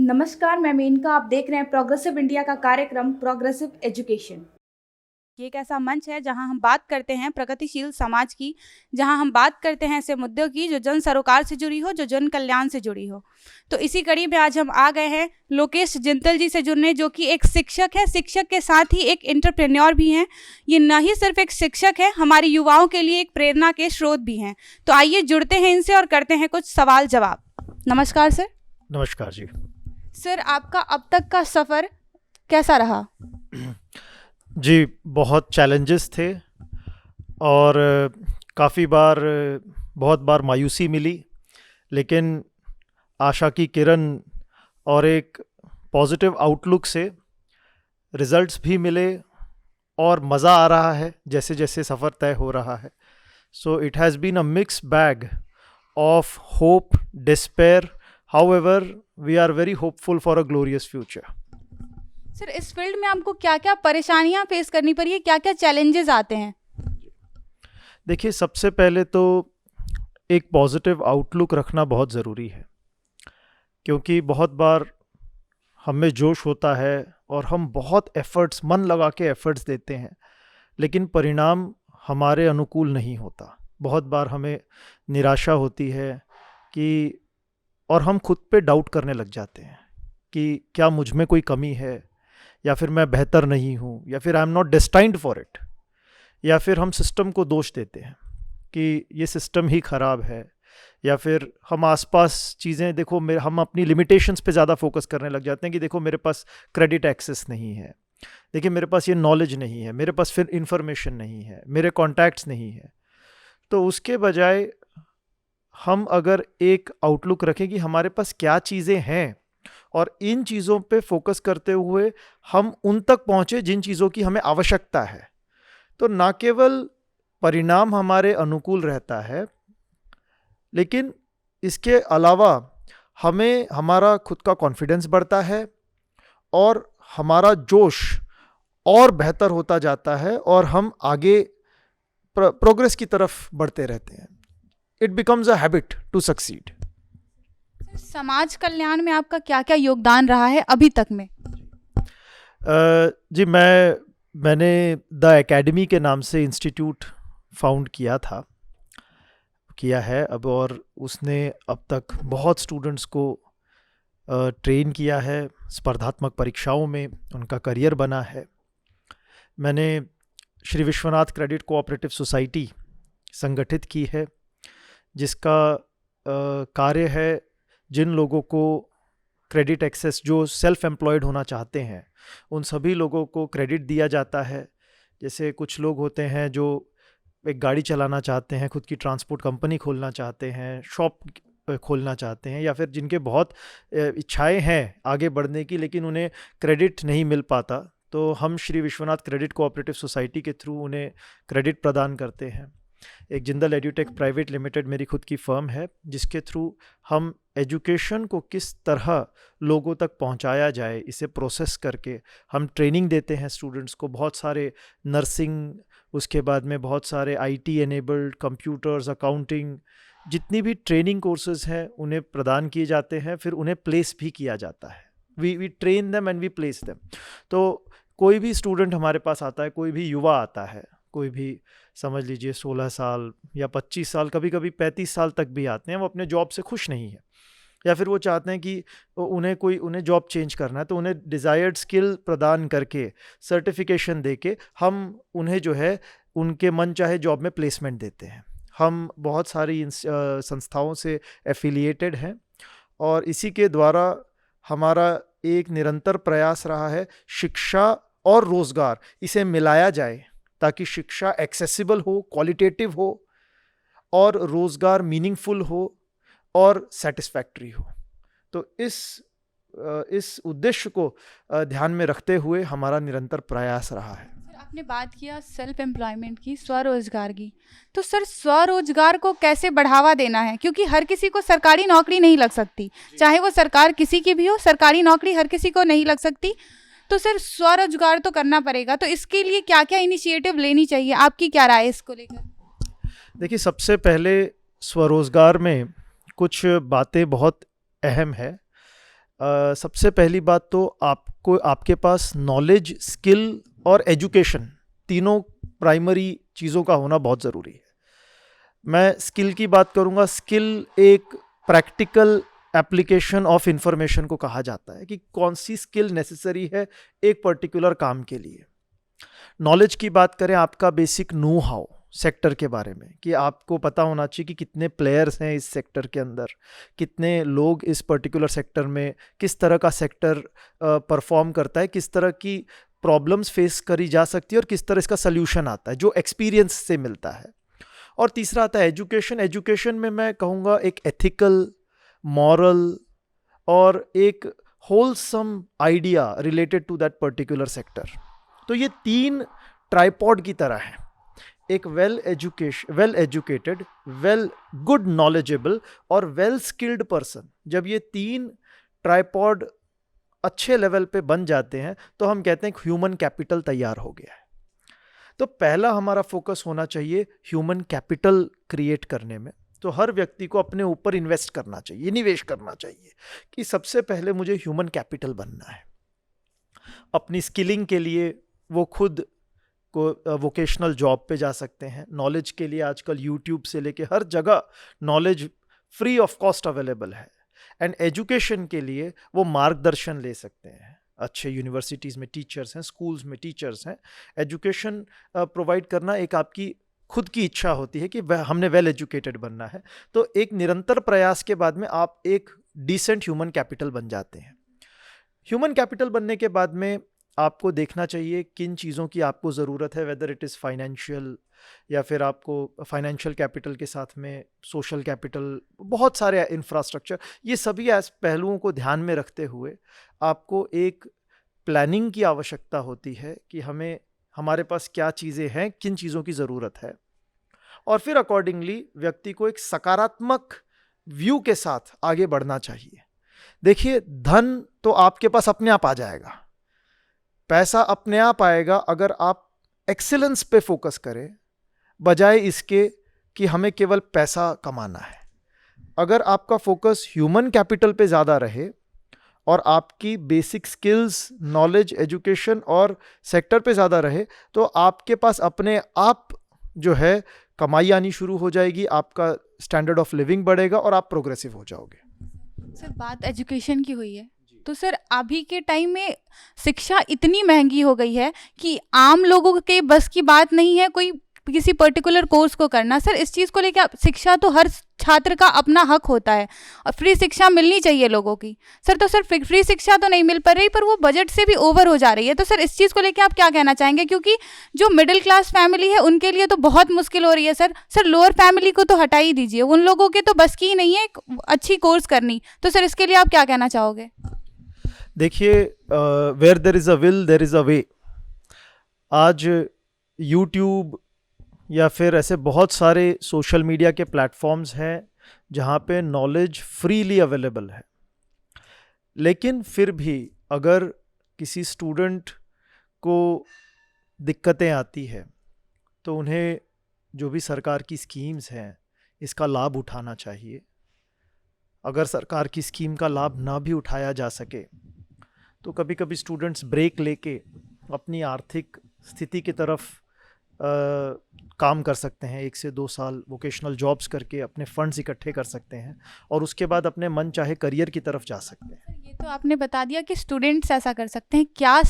नमस्कार, मैं मेनका। आप देख रहे हैं प्रोग्रेसिव इंडिया का कार्यक्रम प्रोग्रेसिव एजुकेशन। ये एक ऐसा मंच है जहां हम बात करते हैं प्रगतिशील समाज की, जहां हम बात करते हैं ऐसे मुद्दों की जो जन सरोकार से जुड़ी हो, जो जन कल्याण से जुड़ी हो। तो इसी कड़ी में आज हम आ गए हैं लोकेश जिंतल जी से जुड़ने, जो कि एक शिक्षक है। शिक्षक के साथ ही एक एंटरप्रेन्योर भी हैं। ये न ही सिर्फ एक शिक्षक है, हमारी युवाओं के लिए एक प्रेरणा के स्रोत भी हैं। तो आइए जुड़ते हैं इनसे और करते हैं कुछ सवाल जवाब। नमस्कार सर। नमस्कार जी। सर, आपका अब तक का सफ़र कैसा रहा? जी, बहुत चैलेंजेस थे और काफ़ी बार बहुत बार मायूसी मिली, लेकिन आशा की किरण और एक पॉजिटिव आउटलुक से रिजल्ट्स भी मिले और मज़ा आ रहा है जैसे जैसे सफ़र तय हो रहा है। So it has been a mix bag of hope, despair. However we are very hopeful for a glorious future. Sir, इस फील्ड में आपको क्या क्या परेशानियां फेस करनी पड़ी है, क्या क्या चैलेंजेस आते हैं? देखिए, सबसे पहले तो एक पॉजिटिव आउटलुक रखना बहुत ज़रूरी है, क्योंकि बहुत बार हमें जोश होता है और हम बहुत एफ़र्ट्स, मन लगा के एफ़र्ट्स देते हैं, लेकिन परिणाम हमारे अनुकूल नहीं होता। बहुत बार हमें निराशा होती है कि और हम खुद पे डाउट करने लग जाते हैं कि क्या मुझ में कोई कमी है, या फिर मैं बेहतर नहीं हूँ, या फिर I am not destined for it, या फिर हम सिस्टम को दोष देते हैं कि ये सिस्टम ही ख़राब है, या फिर हम आसपास चीज़ें देखो, हम अपनी लिमिटेशंस पे ज़्यादा फोकस करने लग जाते हैं कि देखो मेरे पास क्रेडिट एक्सेस नहीं है, देखिए मेरे पास ये नॉलेज नहीं है, मेरे पास फिर इंफॉर्मेशन नहीं है, मेरे कॉन्टैक्ट्स नहीं है। तो उसके बजाय हम अगर एक आउटलुक रखें कि हमारे पास क्या चीज़ें हैं और इन चीज़ों पे फोकस करते हुए हम उन तक पहुँचे जिन चीज़ों की हमें आवश्यकता है, तो ना केवल परिणाम हमारे अनुकूल रहता है, लेकिन इसके अलावा हमें हमारा खुद का कॉन्फिडेंस बढ़ता है और हमारा जोश और बेहतर होता जाता है और हम आगे प्रोग्रेस की तरफ बढ़ते रहते हैं। It becomes a habit to succeed. समाज कल्याण में आपका क्या क्या योगदान रहा है अभी तक में? जी, मैंने द एकेडमी के नाम से इंस्टीट्यूट फाउंड किया है अब, और उसने अब तक बहुत स्टूडेंट्स को ट्रेन किया है, स्पर्धात्मक परीक्षाओं में उनका करियर बना है। मैंने Shri Vishwanath credit cooperative society संगठित की है, जिसका कार्य है जिन लोगों को क्रेडिट एक्सेस, जो सेल्फ एम्प्लॉयड होना चाहते हैं, उन सभी लोगों को क्रेडिट दिया जाता है। जैसे कुछ लोग होते हैं जो एक गाड़ी चलाना चाहते हैं, खुद की ट्रांसपोर्ट कंपनी खोलना चाहते हैं, शॉप खोलना चाहते हैं, या फिर जिनके बहुत इच्छाएं हैं आगे बढ़ने की लेकिन उन्हें क्रेडिट नहीं मिल पाता, तो हम Shri Vishwanath credit cooperative society के थ्रू उन्हें क्रेडिट प्रदान करते हैं। एक जिंदल एड्यूटेक प्राइवेट लिमिटेड मेरी खुद की फर्म है, जिसके थ्रू हम एजुकेशन को किस तरह लोगों तक पहुंचाया जाए इसे प्रोसेस करके हम ट्रेनिंग देते हैं स्टूडेंट्स को। बहुत सारे नर्सिंग, उसके बाद में बहुत सारे आईटी एनेबल्ड, कंप्यूटर्स, अकाउंटिंग, जितनी भी ट्रेनिंग कोर्सेज हैं उन्हें प्रदान किए जाते हैं, फिर उन्हें प्लेस भी किया जाता है। We train them and we place them. तो कोई भी स्टूडेंट हमारे पास आता है, कोई भी युवा आता है, कोई भी समझ लीजिए 16 साल या 25 साल, कभी कभी 35 साल तक भी आते हैं, वो अपने जॉब से खुश नहीं है, या फिर वो चाहते हैं कि उन्हें जॉब चेंज करना है, तो उन्हें डिज़ायर्ड स्किल प्रदान करके, सर्टिफिकेशन देके हम उन्हें जो है उनके मन चाहे जॉब में प्लेसमेंट देते हैं। हम बहुत सारी संस्थाओं से एफिलिएटेड हैं और इसी के द्वारा हमारा एक निरंतर प्रयास रहा है शिक्षा और रोज़गार इसे मिलाया जाए, ताकि शिक्षा एक्सेसिबल हो, क्वालिटेटिव हो, और रोज़गार मीनिंगफुल हो और सेटिस्फैक्ट्री हो। तो इस उद्देश्य को ध्यान में रखते हुए हमारा निरंतर प्रयास रहा है। सर, आपने बात किया सेल्फ एम्प्लॉयमेंट की, स्वरोजगार की, तो सर स्वरोजगार को कैसे बढ़ावा देना है? क्योंकि हर किसी को सरकारी नौकरी नहीं लग सकती, चाहे वो सरकार किसी की भी हो, सरकारी नौकरी हर किसी को नहीं लग सकती। तो सर स्वरोजगार तो करना पड़ेगा, तो इसके लिए क्या क्या इनिशिएटिव लेनी चाहिए? आपकी क्या राय है इसको लेकर? देखिए, सबसे पहले स्वरोजगार में कुछ बातें बहुत अहम है। सबसे पहली बात तो आपको आपके पास नॉलेज, स्किल और एजुकेशन तीनों प्राइमरी चीज़ों का होना बहुत ज़रूरी है। मैं स्किल की बात करूँगा। स्किल एक प्रैक्टिकल एप्लीकेशन ऑफ इंफॉर्मेशन को कहा जाता है कि कौन सी स्किल नेसेसरी है एक पर्टिकुलर काम के लिए। नॉलेज की बात करें, आपका बेसिक नो हाउ सेक्टर के बारे में, कि आपको पता होना चाहिए कि कितने प्लेयर्स हैं इस सेक्टर के अंदर, कितने लोग इस पर्टिकुलर सेक्टर में, किस तरह का सेक्टर परफॉर्म करता है, किस तरह की प्रॉब्लम्स फेस करी जा सकती है और किस तरह इसका सल्यूशन आता है, जो एक्सपीरियंस से मिलता है। और तीसरा आता है एजुकेशन। एजुकेशन में मैं कहूँगा एक एथिकल, मॉरल और एक wholesome idea related to that particular sector. तो ये तीन ट्राइपॉड की तरह है। एक well educated, well good knowledgeable और वेल स्किल्ड पर्सन, जब ये तीन ट्राइपॉड अच्छे लेवल पे बन जाते हैं तो हम कहते हैं कि ह्यूमन कैपिटल तैयार हो गया है। तो पहला हमारा फोकस होना चाहिए ह्यूमन कैपिटल क्रिएट करने में। तो हर व्यक्ति को अपने ऊपर इन्वेस्ट करना चाहिए, निवेश करना चाहिए कि सबसे पहले मुझे ह्यूमन कैपिटल बनना है। अपनी स्किलिंग के लिए वो खुद को वोकेशनल जॉब पे जा सकते हैं। नॉलेज के लिए आजकल यूट्यूब से लेके हर जगह knowledge free of cost available है। एंड एजुकेशन के लिए वो मार्गदर्शन ले सकते हैं। अच्छे यूनिवर्सिटीज़ में टीचर्स हैं, स्कूल्स में टीचर्स हैं। एजुकेशन प्रोवाइड करना एक आपकी खुद की इच्छा होती है कि हमने वेल एजुकेटेड बनना है। तो एक निरंतर प्रयास के बाद में आप एक डिसेंट ह्यूमन कैपिटल बन जाते हैं। ह्यूमन कैपिटल बनने के बाद में आपको देखना चाहिए किन चीज़ों की आपको ज़रूरत है, वेदर इट इज़ फाइनेंशियल या फिर आपको फाइनेंशियल कैपिटल के साथ में सोशल कैपिटल, बहुत सारे इंफ्रास्ट्रक्चर, ये सभी पहलुओं को ध्यान में रखते हुए आपको एक प्लानिंग की आवश्यकता होती है कि हमारे पास क्या चीज़ें हैं, किन चीज़ों की ज़रूरत है, और फिर अकॉर्डिंगली व्यक्ति को एक सकारात्मक व्यू के साथ आगे बढ़ना चाहिए। देखिए, धन तो आपके पास अपने आप आ जाएगा, पैसा अपने आप आएगा अगर आप एक्सीलेंस पे फोकस करें बजाय इसके कि हमें केवल पैसा कमाना है। अगर आपका फोकस ह्यूमन कैपिटल पे ज़्यादा रहे और आपकी बेसिक स्किल्स, नॉलेज, एजुकेशन और सेक्टर पे ज़्यादा रहे तो आपके पास अपने आप जो है कमाई आनी शुरू हो जाएगी, आपका स्टैंडर्ड ऑफ लिविंग बढ़ेगा और आप प्रोग्रेसिव हो जाओगे। सर, बात एजुकेशन की हुई है, तो सर अभी के टाइम में शिक्षा इतनी महंगी हो गई है कि आम लोगों के बस की बात नहीं है कोई किसी पर्टिकुलर कोर्स को करना। सर, इस चीज़ को लेकर शिक्षा तो हर छात्र का अपना हक होता है और फ्री शिक्षा मिलनी चाहिए लोगों की। सर, तो सर फ्री शिक्षा तो नहीं मिल पा रही, पर वो बजट से भी ओवर हो जा रही है। तो सर, इस चीज़ को लेकर आप क्या कहना चाहेंगे? क्योंकि जो मिडिल क्लास फैमिली है उनके लिए तो बहुत मुश्किल हो रही है। सर लोअर फैमिली को तो हटा ही दीजिए, उन लोगों के तो बस की ही नहीं है एक अच्छी कोर्स करनी। तो सर, इसके लिए आप क्या कहना चाहोगे? देखिए, where there is a will there is a way. आज यूट्यूब या फिर ऐसे बहुत सारे सोशल मीडिया के प्लेटफॉर्म्स हैं जहाँ पे नॉलेज फ्रीली अवेलेबल है, लेकिन फिर भी अगर किसी स्टूडेंट को दिक्कतें आती है तो उन्हें जो भी सरकार की स्कीम्स हैं इसका लाभ उठाना चाहिए। अगर सरकार की स्कीम का लाभ ना भी उठाया जा सके तो कभी कभी स्टूडेंट्स ब्रेक लेके अपनी आर्थिक स्थिति की तरफ काम कर सकते हैं। 1 से 2 साल वोकेशनल जॉब्स करके अपने फंड्स इकट्ठे कर सकते हैं और उसके बाद अपने मन चाहे करियर की तरफ जा सकते हैं। ये तो आपने बता दिया कि स्टूडेंट्स ऐसा कर सकते हैं। क्या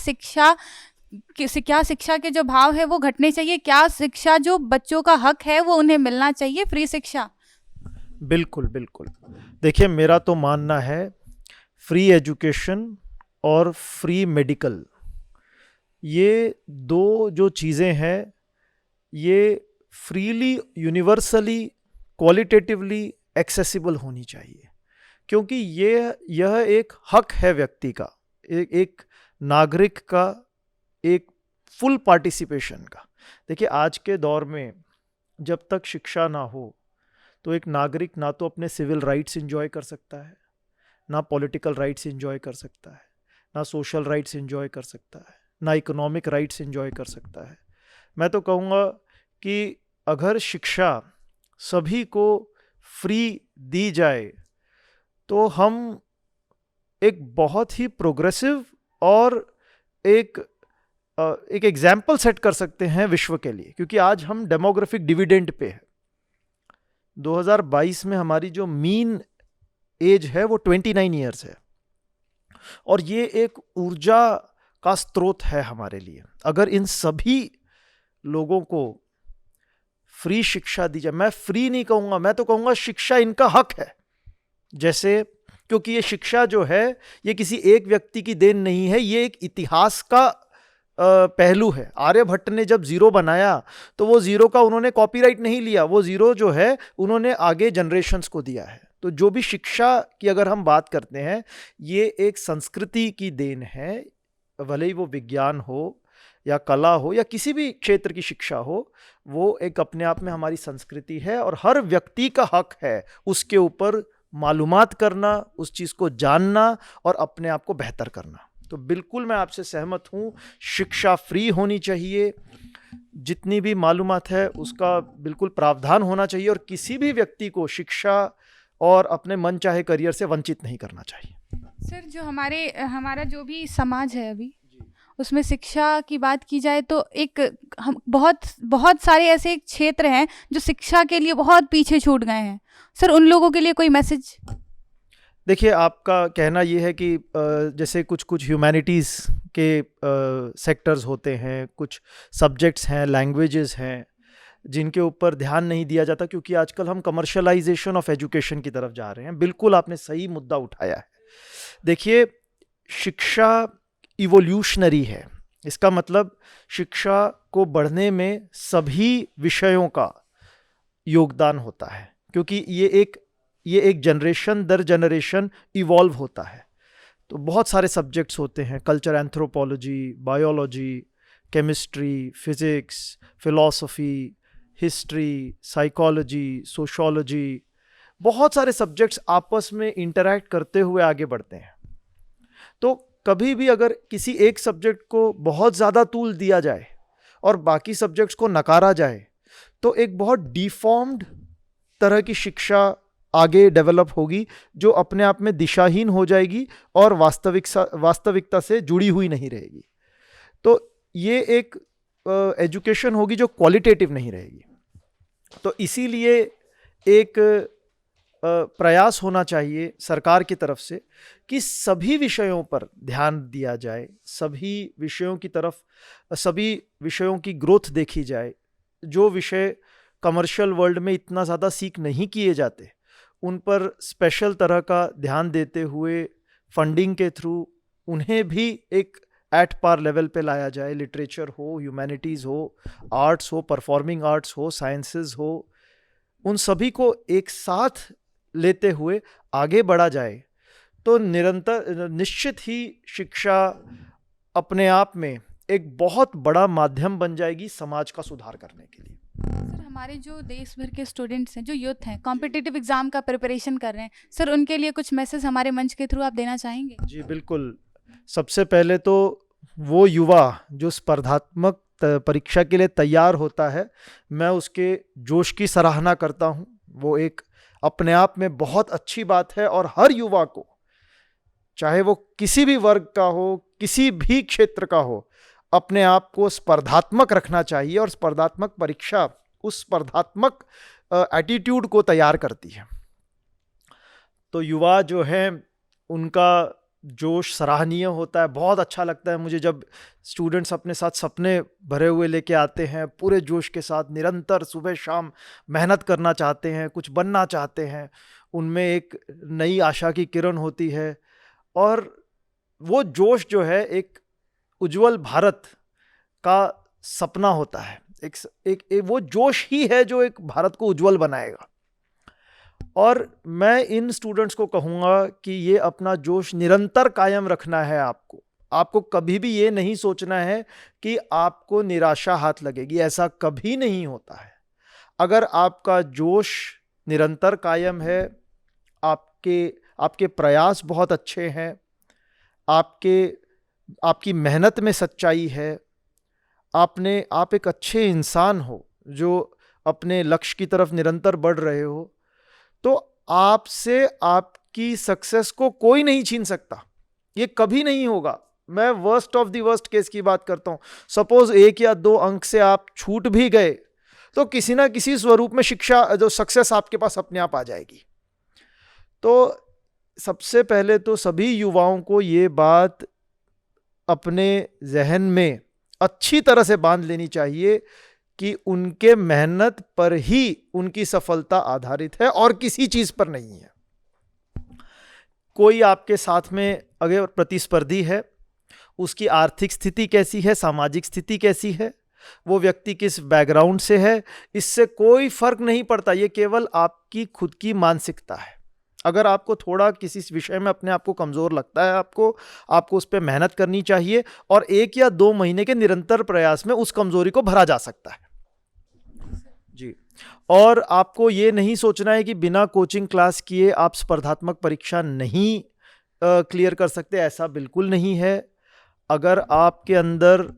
शिक्षा के जो भाव है वो घटने चाहिए? क्या शिक्षा जो बच्चों का हक है वो उन्हें मिलना चाहिए, फ्री शिक्षा? बिल्कुल बिल्कुल। देखिए, मेरा तो मानना है फ्री एजुकेशन और फ्री मेडिकल, ये दो जो चीज़ें हैं ये फ्रीली, यूनिवर्सली, क्वालिटेटिवली एक्सेसिबल होनी चाहिए, क्योंकि यह एक हक है व्यक्ति का, एक नागरिक का, एक फुल पार्टिसिपेशन का। देखिए, आज के दौर में जब तक शिक्षा ना हो तो एक नागरिक ना तो अपने सिविल राइट्स एंजॉय कर सकता है, ना पॉलिटिकल राइट्स एंजॉय कर सकता है, ना सोशल राइट्स एंजॉय कर सकता है, ना इकोनॉमिक राइट्स एंजॉय कर सकता है। मैं तो कहूँगा कि अगर शिक्षा सभी को फ्री दी जाए तो हम एक बहुत ही प्रोग्रेसिव और एक एग्जाम्पल सेट कर सकते हैं विश्व के लिए, क्योंकि आज हम डेमोग्राफिक डिविडेंड पे है। 2022 में हमारी जो मीन एज है वो 29 ईयर्स है, और ये एक ऊर्जा का स्रोत है हमारे लिए। अगर इन सभी लोगों को फ्री शिक्षा दी जाए, मैं फ्री नहीं कहूँगा, मैं तो कहूँगा शिक्षा इनका हक है। जैसे, क्योंकि ये शिक्षा जो है ये किसी एक व्यक्ति की देन नहीं है, ये एक इतिहास का पहलू है। आर्यभट्ट ने जब जीरो बनाया तो वो जीरो का उन्होंने कॉपीराइट नहीं लिया, वो जीरो जो है उन्होंने आगे जनरेशन्स को दिया है। तो जो भी शिक्षा की अगर हम बात करते हैं, ये एक संस्कृति की देन है, भले ही वो विज्ञान हो या कला हो या किसी भी क्षेत्र की शिक्षा हो, वो एक अपने आप में हमारी संस्कृति है, और हर व्यक्ति का हक है उसके ऊपर मालूमात करना, उस चीज़ को जानना और अपने आप को बेहतर करना। तो बिल्कुल मैं आपसे सहमत हूँ, शिक्षा फ्री होनी चाहिए, जितनी भी मालूमात है उसका बिल्कुल प्रावधान होना चाहिए, और किसी भी व्यक्ति को शिक्षा और अपने मन चाहे करियर से वंचित नहीं करना चाहिए। सर, जो हमारा जो भी समाज है अभी, उसमें शिक्षा की बात की जाए तो हम बहुत सारे ऐसे क्षेत्र हैं जो शिक्षा के लिए बहुत पीछे छूट गए हैं। सर, उन लोगों के लिए कोई मैसेज? देखिए, आपका कहना ये है कि जैसे कुछ ह्यूमैनिटीज़ के सेक्टर्स होते हैं, कुछ सब्जेक्ट्स हैं, लैंग्वेजेस हैं, जिनके ऊपर ध्यान नहीं दिया जाता, क्योंकि आजकल हम कमर्शलाइजेशन ऑफ एजुकेशन की तरफ जा रहे हैं। बिल्कुल आपने सही मुद्दा उठाया है। देखिए, शिक्षा इवोल्यूशनरी है। इसका मतलब शिक्षा को बढ़ने में सभी विषयों का योगदान होता है, क्योंकि ये एक जनरेशन दर जनरेशन इवॉल्व होता है। तो बहुत सारे सब्जेक्ट्स होते हैं, culture, anthropology, biology, chemistry, physics, philosophy, history, psychology, sociology, बहुत सारे सब्जेक्ट्स आपस में इंटरैक्ट करते हुए आगे बढ़ते हैं। तो कभी भी अगर किसी एक सब्जेक्ट को बहुत ज़्यादा तूल दिया जाए और बाकी सब्जेक्ट्स को नकारा जाए, तो एक बहुत डिफॉर्म्ड तरह की शिक्षा आगे डेवलप होगी, जो अपने आप में दिशाहीन हो जाएगी और वास्तविकता से जुड़ी हुई नहीं रहेगी। तो ये एक एजुकेशन होगी जो क्वालिटेटिव नहीं रहेगी। तो इसीलिए एक प्रयास होना चाहिए सरकार की तरफ से कि सभी विषयों पर ध्यान दिया जाए, सभी विषयों की तरफ, सभी विषयों की ग्रोथ देखी जाए। जो विषय कमर्शियल वर्ल्ड में इतना ज़्यादा सीख नहीं किए जाते, उन पर स्पेशल तरह का ध्यान देते हुए फंडिंग के थ्रू उन्हें भी एक एट पार लेवल पे लाया जाए। लिटरेचर हो, ह्यूमैनिटीज़ हो, आर्ट्स हो, परफॉर्मिंग आर्ट्स हो, साइंसेस हो, उन सभी को एक साथ लेते हुए आगे बढ़ा जाए, तो निश्चित ही शिक्षा अपने आप में एक बहुत बड़ा माध्यम बन जाएगी समाज का सुधार करने के लिए। सर, हमारे जो देश भर के स्टूडेंट्स हैं, जो यूथ हैं, कॉम्पिटिटिव एग्जाम का प्रिपरेशन कर रहे हैं, सर उनके लिए कुछ मैसेज हमारे मंच के थ्रू आप देना चाहेंगे? जी बिल्कुल। सबसे पहले तो वो युवा जो स्पर्धात्मक परीक्षा के लिए तैयार होता है, मैं उसके जोश की सराहना करता हूँ। वो एक अपने आप में बहुत अच्छी बात है, और हर युवा को, चाहे वो किसी भी वर्ग का हो, किसी भी क्षेत्र का हो, अपने आप को स्पर्धात्मक रखना चाहिए। और स्पर्धात्मक परीक्षा उस स्पर्धात्मक एटीट्यूड को तैयार करती है। तो युवा जो है, उनका जोश सराहनीय होता है। बहुत अच्छा लगता है मुझे जब स्टूडेंट्स अपने साथ सपने भरे हुए लेके आते हैं, पूरे जोश के साथ निरंतर सुबह शाम मेहनत करना चाहते हैं, कुछ बनना चाहते हैं। उनमें एक नई आशा की किरण होती है, और वो जोश जो है एक उज्जवल भारत का सपना होता है। एक वो जोश ही है जो एक भारत को उज्जवल बनाएगा। और मैं इन स्टूडेंट्स को कहूँगा कि ये अपना जोश निरंतर कायम रखना है। आपको कभी भी ये नहीं सोचना है कि आपको निराशा हाथ लगेगी, ऐसा कभी नहीं होता है। अगर आपका जोश निरंतर कायम है, आपके प्रयास बहुत अच्छे हैं, आपकी मेहनत में सच्चाई है, आप एक अच्छे इंसान हो जो अपने लक्ष्य की तरफ निरंतर बढ़ रहे हो, तो आपसे आपकी सक्सेस को कोई नहीं छीन सकता। ये कभी नहीं होगा। मैं worst of the worst case की बात करता हूं। सपोज 1 या 2 अंक से आप छूट भी गए तो किसी ना किसी स्वरूप में शिक्षा जो सक्सेस आपके पास अपने आप आ जाएगी। तो सबसे पहले तो सभी युवाओं को ये बात अपने जहन में अच्छी तरह से बांध लेनी चाहिए कि उनके मेहनत पर ही उनकी सफलता आधारित है और किसी चीज पर नहीं है। कोई आपके साथ में अगर प्रतिस्पर्धी है, उसकी आर्थिक स्थिति कैसी है, सामाजिक स्थिति कैसी है, वो व्यक्ति किस बैकग्राउंड से है, इससे कोई फर्क नहीं पड़ता। ये केवल आपकी खुद की मानसिकता है। अगर आपको थोड़ा किसी विषय में अपने आप को कमज़ोर लगता है, आपको उस पर मेहनत करनी चाहिए और 1 या 2 महीने के निरंतर प्रयास में उस कमज़ोरी को भरा जा सकता है जी। और आपको ये नहीं सोचना है कि बिना कोचिंग क्लास किए आप स्पर्धात्मक परीक्षा नहीं क्लियर कर सकते, ऐसा बिल्कुल नहीं है। अगर आपके अंदर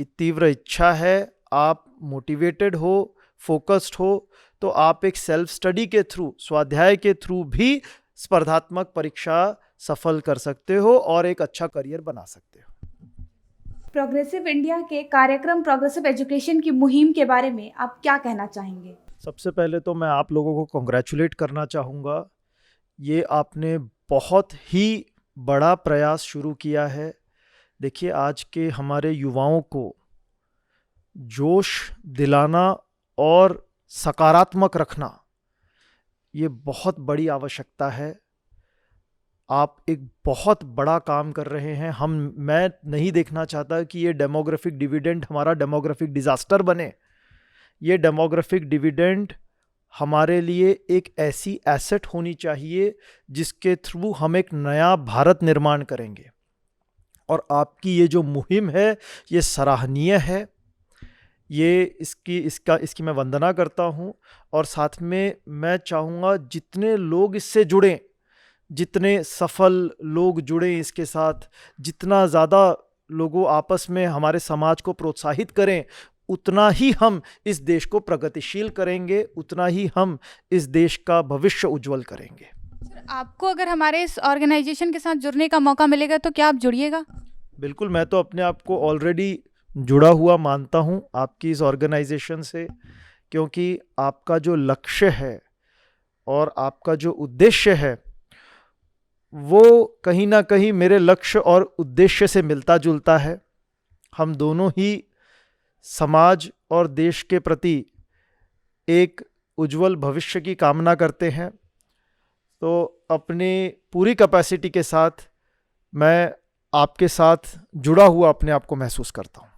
तीव्र इच्छा है, आप मोटिवेटेड हो, फोकस्ड हो, तो आप एक सेल्फ स्टडी के थ्रू, स्वाध्याय के थ्रू भी स्पर्धात्मक परीक्षा सफल कर सकते हो और एक अच्छा करियर बना सकते हो। प्रोग्रेसिव इंडिया के कार्यक्रम प्रोग्रेसिव एजुकेशन की मुहिम के बारे में आप क्या कहना चाहेंगे? सबसे पहले तो मैं आप लोगों को कॉन्ग्रेचुलेट करना चाहूँगा। ये आपने बहुत ही बड़ा प्रयास शुरू किया है। देखिए, आज के हमारे युवाओं को जोश दिलाना और सकारात्मक रखना ये बहुत बड़ी आवश्यकता है। आप एक बहुत बड़ा काम कर रहे हैं। मैं नहीं देखना चाहता कि ये डेमोग्राफिक डिविडेंड हमारा डेमोग्राफिक डिजास्टर बने। ये डेमोग्राफिक डिविडेंड हमारे लिए एक ऐसी एसेट होनी चाहिए जिसके थ्रू हम एक नया भारत निर्माण करेंगे। और आपकी ये जो मुहिम है ये सराहनीय है। इसकी मैं वंदना करता हूँ। और साथ में मैं चाहूँगा जितने लोग इससे जुड़ें, जितने सफल लोग जुड़ें इसके साथ, जितना ज़्यादा लोगों आपस में हमारे समाज को प्रोत्साहित करें, उतना ही हम इस देश को प्रगतिशील करेंगे, उतना ही हम इस देश का भविष्य उज्जवल करेंगे। आपको अगर हमारे इस ऑर्गेनाइजेशन के साथ जुड़ने का मौका मिलेगा तो क्या आप जुड़िएगा? बिल्कुल, मैं तो अपने आप को ऑलरेडी जुड़ा हुआ मानता हूँ आपकी इस ऑर्गेनाइजेशन से, क्योंकि आपका जो लक्ष्य है और आपका जो उद्देश्य है वो कहीं ना कहीं मेरे लक्ष्य और उद्देश्य से मिलता जुलता है। हम दोनों ही समाज और देश के प्रति एक उज्जवल भविष्य की कामना करते हैं। तो अपनी पूरी कैपेसिटी के साथ मैं आपके साथ जुड़ा हुआ अपने आप को महसूस करता हूँ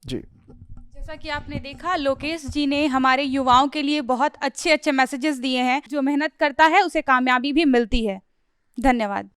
जी। जैसा कि आपने देखा, लोकेश जी ने हमारे युवाओं के लिए बहुत अच्छे मैसेजेस दिए हैं। जो मेहनत करता है उसे कामयाबी भी मिलती है। धन्यवाद।